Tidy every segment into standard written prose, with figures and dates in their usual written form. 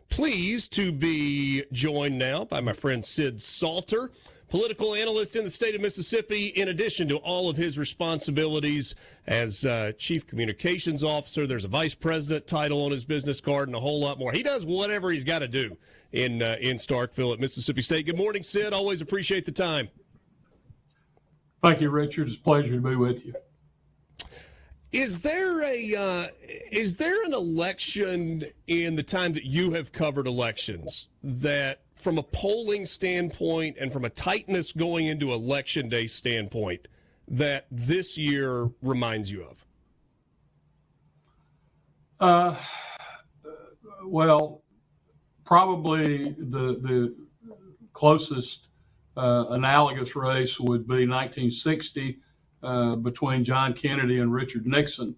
Pleased to be joined now by my friend Sid Salter, political analyst in the state of Mississippi, in addition to all of his responsibilities as chief communications officer. There's a vice president title on his business card and a whole lot more. He does whatever he's got to do in Starkville at Mississippi State. Good morning, Sid. Always appreciate the time. Thank you, Richard. It's a pleasure to be with you. Is there an election in the time that you have covered elections that, from a polling standpoint and from a tightness going into Election Day standpoint, that this year reminds you of? Well, probably the closest analogous race would be 1960. Between John Kennedy and Richard Nixon.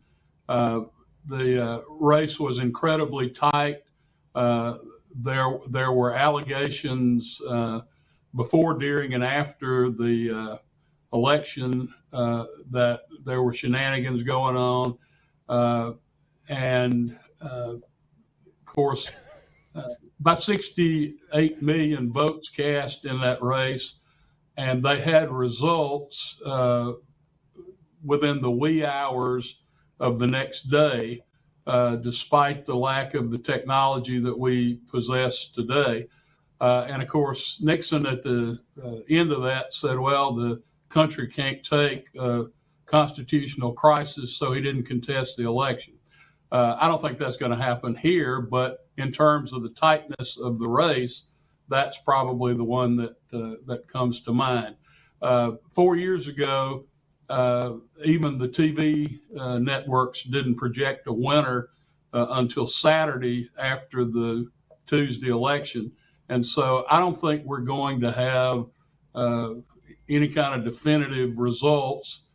The race was incredibly tight. There were allegations before, during, and after the election that there were shenanigans going on. Of course, about 68 million votes cast in that race, and they had results within the wee hours of the next day, despite the lack of the technology that we possess today. And of course, Nixon at the end of that said, well, the country can't take a constitutional crisis, so he didn't contest the election. I don't think that's going to happen here, but in terms of the tightness of the race, that's probably the one that comes to mind. 4 years ago, even the TV networks didn't project a winner until Saturday after the Tuesday election. And so I don't think we're going to have any kind of definitive results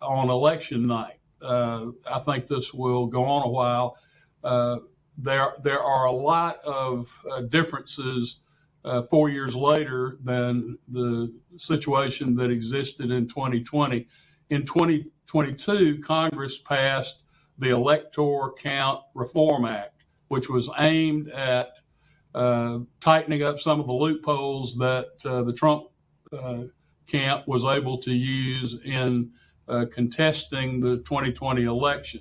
on election night. I think this will go on a while. There are a lot of differences 4 years later than the situation that existed in 2020. In 2022, Congress passed the Electoral Count Reform Act, which was aimed at tightening up some of the loopholes that the Trump camp was able to use in contesting the 2020 election.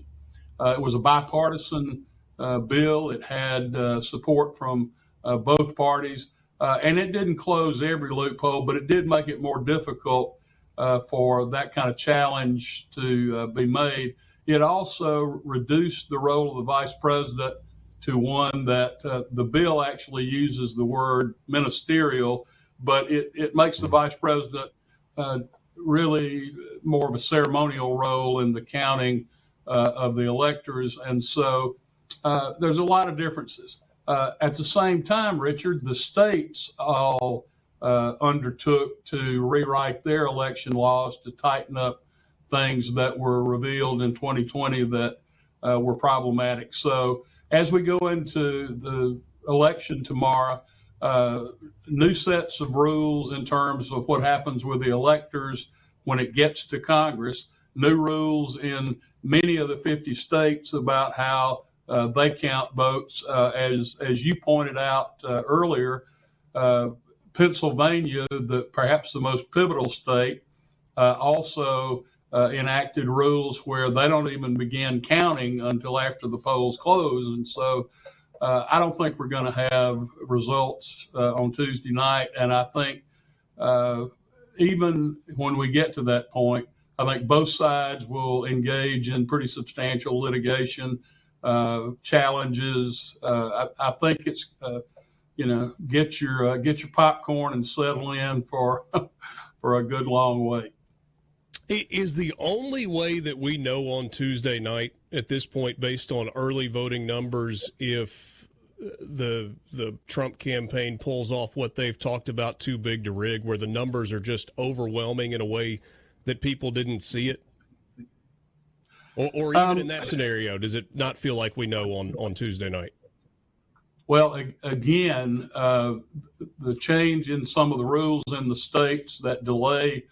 It was a bipartisan bill. It had support from both parties, and it didn't close every loophole, but it did make it more difficult for that kind of challenge to be made. It also reduced the role of the vice president to one that the bill actually uses the word ministerial, but it makes the vice president really more of a ceremonial role in the counting of the electors. And so there's a lot of differences. At the same time, Richard, the states all undertook to rewrite their election laws to tighten up things that were revealed in 2020 that were problematic. So as we go into the election tomorrow, new sets of rules in terms of what happens with the electors when it gets to Congress, new rules in many of the 50 states about how they count votes. As you pointed out earlier, Pennsylvania, perhaps the most pivotal state, also enacted rules where they don't even begin counting until after the polls close. And so I don't think we're going to have results on Tuesday night. And I think even when we get to that point, I think both sides will engage in pretty substantial litigation, challenges. I think it's get your popcorn and settle in for a good long wait. Is the only way that we know on Tuesday night at this point, based on early voting numbers, if the Trump campaign pulls off what they've talked about, too big to rig, where the numbers are just overwhelming in a way that people didn't see it? Or even in that scenario, does it not feel like we know on Tuesday night? Well, again, the change in some of the rules in the states that delay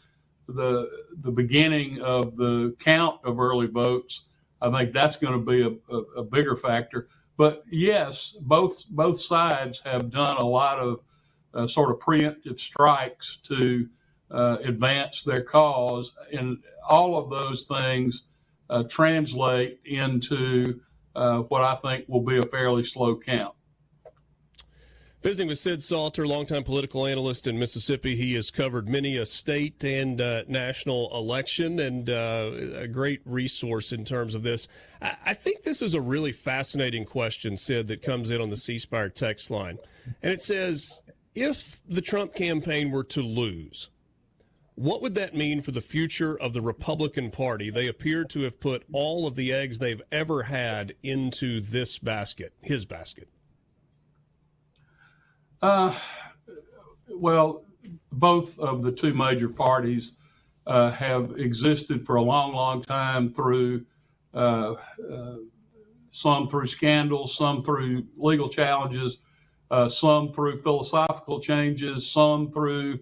the beginning of the count of early votes, I think that's going to be a bigger factor. But yes, both sides have done a lot of sort of preemptive strikes to advance their cause, and all of those things translate into what I think will be a fairly slow count. Visiting with Sid Salter, longtime political analyst in Mississippi. He has covered many a state and national election, and a great resource in terms of this. I think this is a really fascinating question, Sid, that comes in on the C Spire text line. And it says, if the Trump campaign were to lose, what would that mean for the future of the Republican Party? They appear to have put all of the eggs they've ever had into this basket, his basket. Well, both of the two major parties have existed for a long, long time through some through scandals, some through legal challenges, some through philosophical changes, some through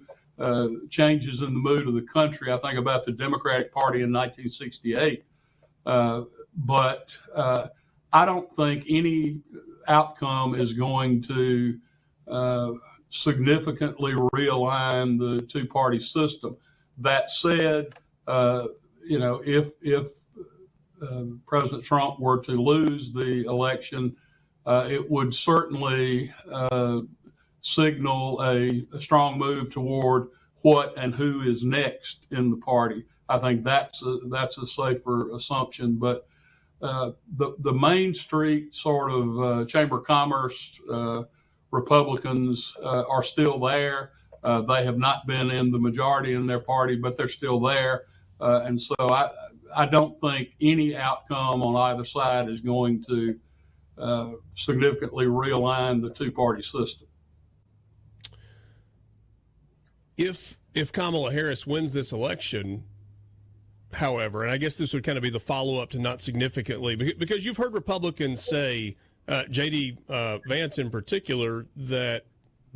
changes in the mood of the country. I think about the Democratic Party in 1968. But I don't think any outcome is going to significantly realign the two-party system. That said, if President Trump were to lose the election, it would certainly signal a strong move toward what and who is next in the party. I think that's a safer assumption. But the Main Street sort of Chamber of Commerce Republicans are still there. They have not been in the majority in their party, but they're still there. And so I don't think any outcome on either side is going to significantly realign the two-party system. If Kamala Harris wins this election, however, and I guess this would kind of be the follow-up to not significantly, because you've heard Republicans say, J.D. Vance in particular, that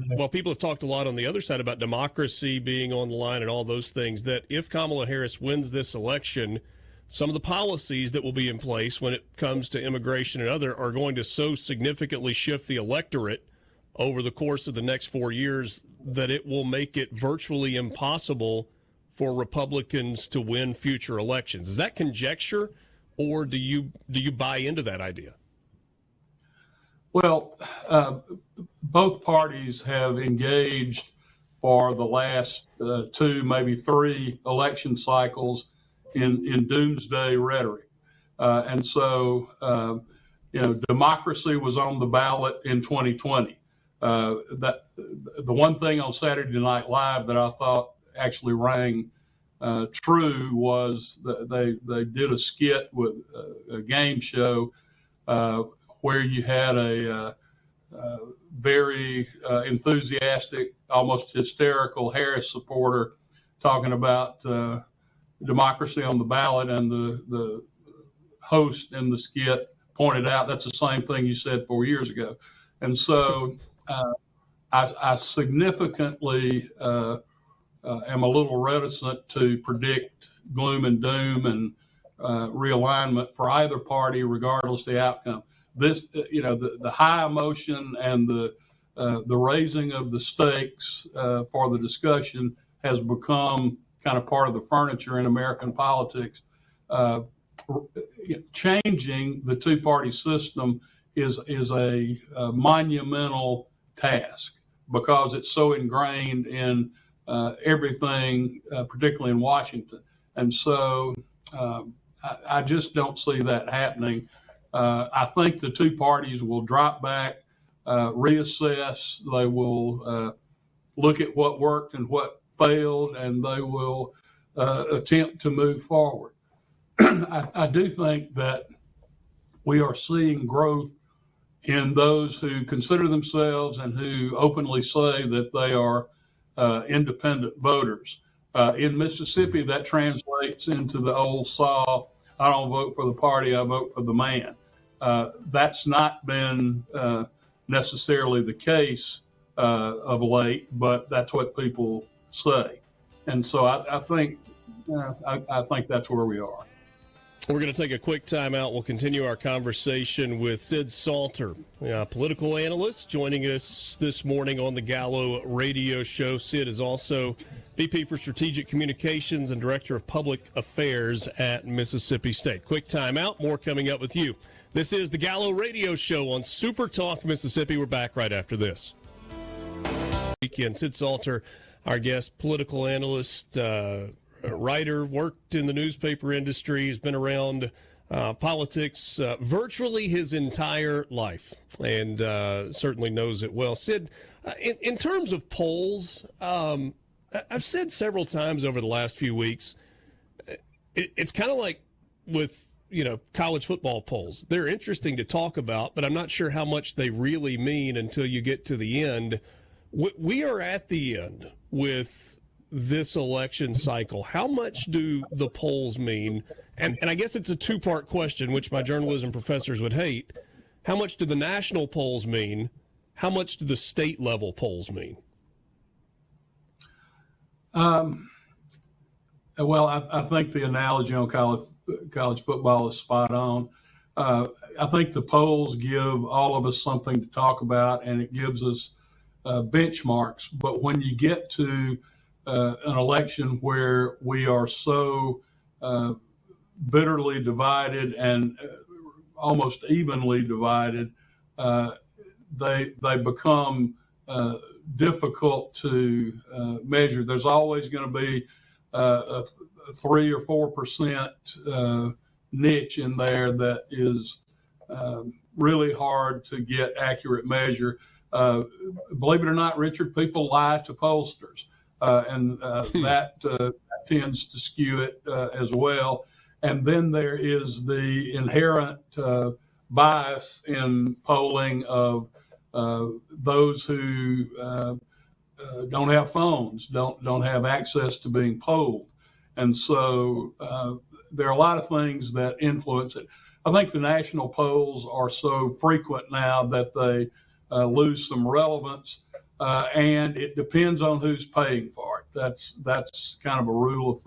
while people have talked a lot on the other side about democracy being on the line and all those things, that if Kamala Harris wins this election, some of the policies that will be in place when it comes to immigration and other are going to so significantly shift the electorate over the course of the next 4 years that it will make it virtually impossible for Republicans to win future elections. Is that conjecture, or do you buy into that idea? Well, both parties have engaged for the last 2, maybe 3 election cycles in doomsday rhetoric. And so, democracy was on the ballot in 2020. That the one thing on Saturday Night Live that I thought actually rang true was that they did a skit with a game show where you had a very enthusiastic, almost hysterical Harris supporter talking about democracy on the ballot, and the host in the skit pointed out that's the same thing you said 4 years ago. And so I significantly am a little reticent to predict gloom and doom and realignment for either party, regardless of the outcome. This, the high emotion and the raising of the stakes for the discussion has become kind of part of the furniture in American politics. Changing the two-party system is a monumental task because it's so ingrained in everything, particularly in Washington. And so I just don't see that happening. I think the two parties will drop back, reassess. They will look at what worked and what failed, and they will attempt to move forward. I do think that we are seeing growth in those who consider themselves and who openly say that they are independent voters. In Mississippi, that translates into the old saw, I don't vote for the party, I vote for the man. That's not been necessarily the case of late, but that's what people say. And so I think that's where we are. We're going to take a quick time out. We'll continue our conversation with Sid Salter, political analyst, joining us this morning on the Gallo Radio Show. Sid is also VP for Strategic Communications and Director of Public Affairs at Mississippi State. Quick time out. More coming up with you. This is the Gallo Radio Show on SuperTalk Mississippi. We're back right after this. Weekend. Sid Salter, our guest, political analyst, writer, worked in the newspaper industry, has been around politics virtually his entire life, and certainly knows it well. Sid, in terms of polls, I've said several times over the last few weeks, it's kind of like with college football polls. They're interesting to talk about, but I'm not sure how much they really mean until you get to the end. We are at the end with this election cycle. How much do the polls mean? And I guess it's a two-part question, which my journalism professors would hate. How much do the national polls mean? How much do the state-level polls mean? Well, I think the analogy on college football is spot on. I think the polls give all of us something to talk about, and it gives us benchmarks. But when you get to an election where we are so bitterly divided and almost evenly divided, they become difficult to measure. There's always going to be a 3 or 4% niche in there that is really hard to get accurate measure. Believe it or not, Richard, people lie to pollsters. And that tends to skew it as well. And then there is the inherent bias in polling of those who don't have phones, don't have access to being polled. And so there are a lot of things that influence it. I think the national polls are so frequent now that they lose some relevance. And it depends on who's paying for it. That's kind of a rule of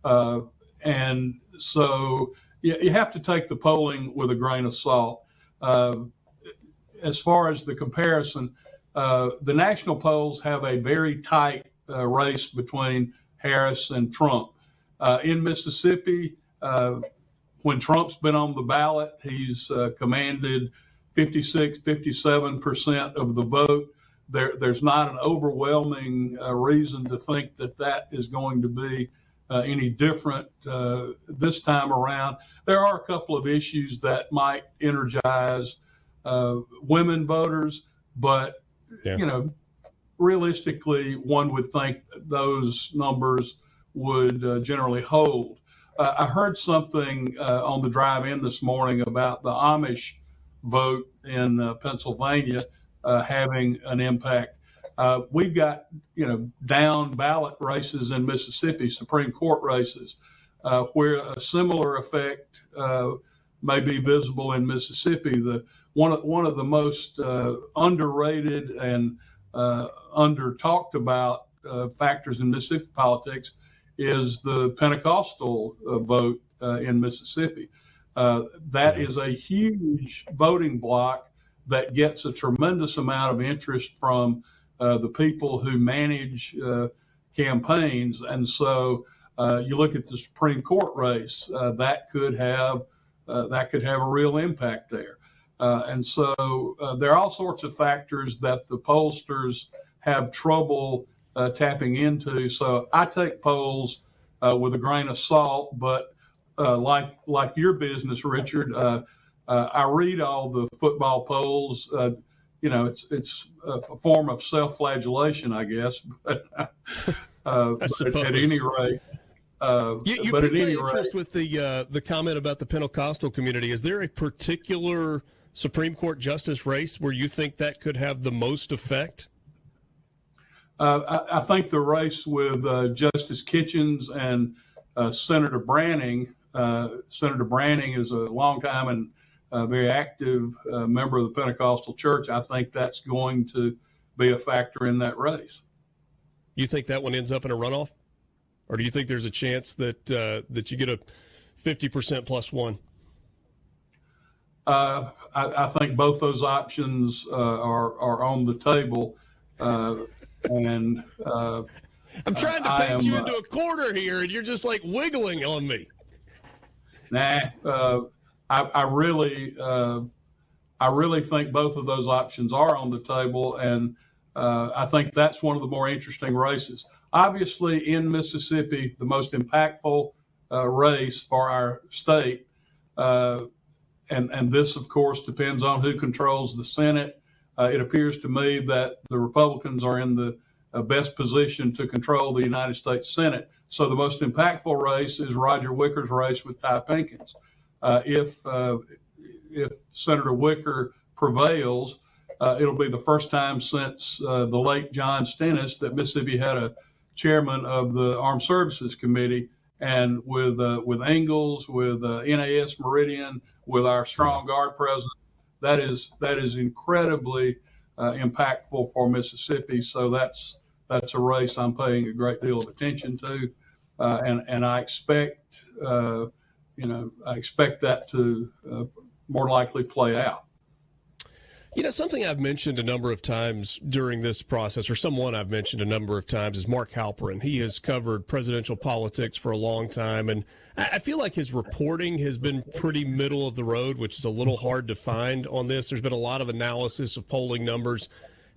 thumb. And so you have to take the polling with a grain of salt. As far as the comparison, the national polls have a very tight race between Harris and Trump. In Mississippi, when Trump's been on the ballot, he's commanded 56, 57% of the vote. There's not an overwhelming reason to think that is going to be any different this time around. There are a couple of issues that might energize women voters, but realistically, one would think those numbers would generally hold. I heard something on the drive in this morning about the Amish vote in Pennsylvania having an impact. We've got, down ballot races in Mississippi, Supreme Court races, where a similar effect may be visible in Mississippi. One of the most underrated and under talked about factors in Mississippi politics is the Pentecostal vote in Mississippi. That is a huge voting bloc that gets a tremendous amount of interest from the people who manage campaigns. And so you look at the Supreme Court race, that could have a real impact there. And so there are all sorts of factors that the pollsters have trouble tapping into. So I take polls with a grain of salt, but like your business, Richard, I read all the football polls. It's a form of self-flagellation, I guess. But at any rate, you piqued my interest with the comment about the Pentecostal community. Is there a particular Supreme Court justice race where you think that could have the most effect? I think the race with Justice Kitchens and Senator Branning. Senator Branning is a longtime and very active member of the Pentecostal Church. I think that's going to be a factor in that race. You think that one ends up in a runoff? Or do you think there's a chance that you get 50% plus one? I think both those options are on the table, and I'm trying to paint you into a corner here, and you're just like wiggling on me. Nah, I really think both of those options are on the table, and I think that's one of the more interesting races. Obviously, in Mississippi, the most impactful race for our state, and this, of course, depends on who controls the Senate. It appears to me that the Republicans are in the best position to control the United States Senate. So the most impactful race is Roger Wicker's race with Ty Pinkins. If Senator Wicker prevails, it'll be the first time since the late John Stennis that Mississippi had a chairman of the Armed Services Committee. And with Ingalls, with NAS Meridian, with our strong guard presence, that is incredibly impactful for Mississippi. So that's a race I'm paying a great deal of attention to, and I expect that to more likely play out. Something I've mentioned a number of times during this process, or someone I've mentioned a number of times, is Mark Halperin. He has covered presidential politics for a long time, and I feel like his reporting has been pretty middle of the road, which is a little hard to find on this. There's been a lot of analysis of polling numbers.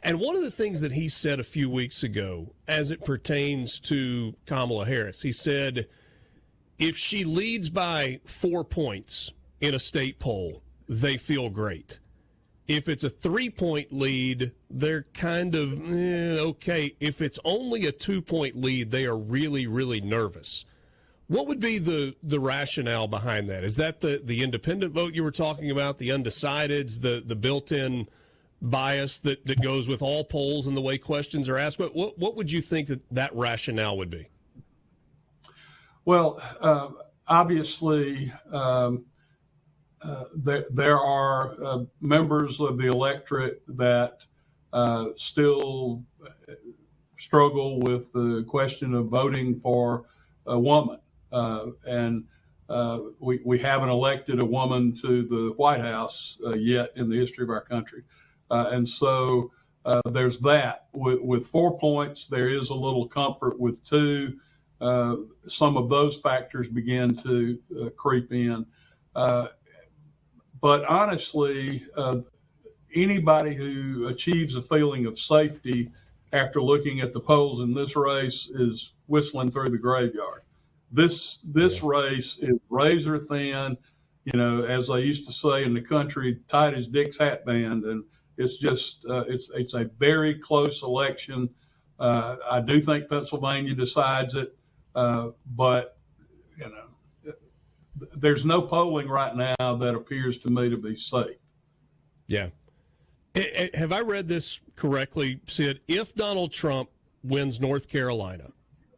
And one of the things that he said a few weeks ago, as it pertains to Kamala Harris, he said, if she leads by 4 points in a state poll, they feel great. If it's a 3-point lead, they're kind of okay. If it's only a 2-point lead, they are really, really nervous. What would be the rationale behind that? Is that the independent vote you were talking about, the undecideds, the built-in bias that goes with all polls and the way questions are asked? What would you think that rationale would be? Well, obviously, there are members of the electorate that still struggle with the question of voting for a woman, and we haven't elected a woman to the White House yet in the history of our country, and so there's that. With 4 points, there is a little comfort. With 2, some of those factors begin to creep in. But honestly, anybody who achieves a feeling of safety after looking at the polls in this race is whistling through the graveyard. This race is razor thin, as they used to say in the country, tight as Dick's hat band, and it's just it's a very close election. I do think Pennsylvania decides it, but there's no polling right now that appears to me to be safe. Yeah. Have I read this correctly, Sid? If Donald Trump wins North Carolina,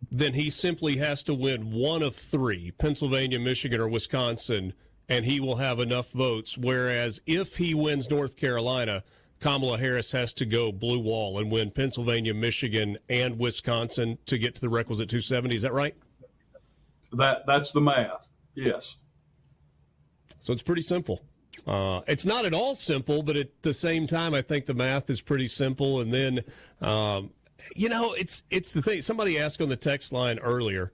then he simply has to win one of 3, Pennsylvania, Michigan, or Wisconsin, and he will have enough votes. Whereas if he wins North Carolina, Kamala Harris has to go blue wall and win Pennsylvania, Michigan, and Wisconsin to get to the requisite 270. Is that right? That's the math. Yes. So it's pretty simple. It's not at all simple, but at the same time, I think the math is pretty simple. And then, it's the thing. Somebody asked on the text line earlier,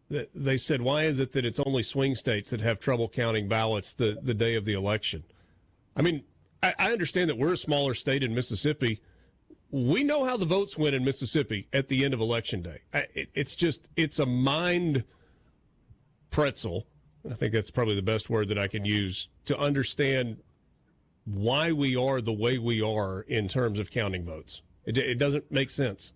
they said, why is it that it's only swing states that have trouble counting ballots the day of the election? I mean, I understand that we're a smaller state in Mississippi. We know how the votes went in Mississippi at the end of Election Day. It's a mind pretzel. I think that's probably the best word that I can use to understand why we are the way we are in terms of counting votes. It doesn't make sense.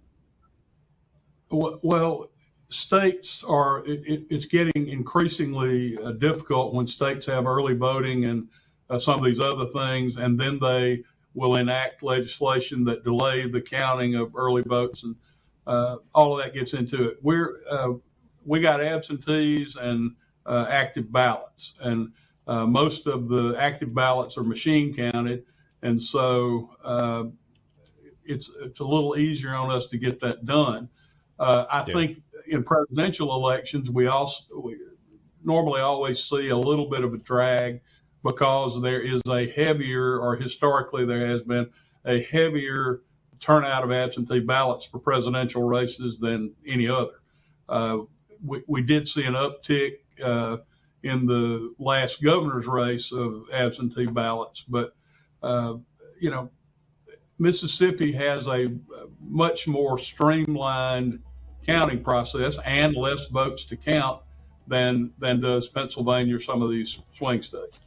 Well, states are, it's getting increasingly difficult when states have early voting and some of these other things, and then they will enact legislation that delay the counting of early votes, and all of that gets into it. We got absentees and active ballots, and most of the active ballots are machine counted, and so it's a little easier on us to get that done. I think in presidential elections, normally always see a little bit of a drag because there is a heavier, or historically there has been a heavier turnout of absentee ballots for presidential races than any other. We did see an uptick in the last governor's race of absentee ballots, but Mississippi has a much more streamlined counting process and less votes to count than does Pennsylvania or some of these swing states.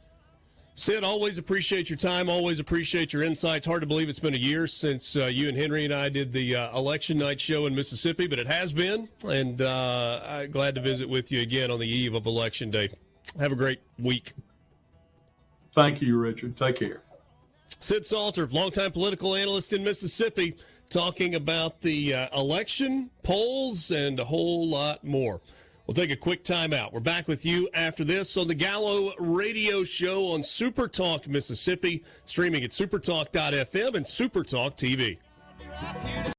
Sid, always appreciate your time, always appreciate your insights. Hard to believe it's been a year since you and Henry and I did the election night show in Mississippi, but it has been, and I'm glad to visit with you again on the eve of Election Day. Have a great week. Thank you, Richard. Take care. Sid Salter, longtime political analyst in Mississippi, talking about the election, polls, and a whole lot more. We'll take a quick time out. We're back with you after this on the Gallo Radio Show on SuperTalk Mississippi, streaming at supertalk.fm and SuperTalk TV.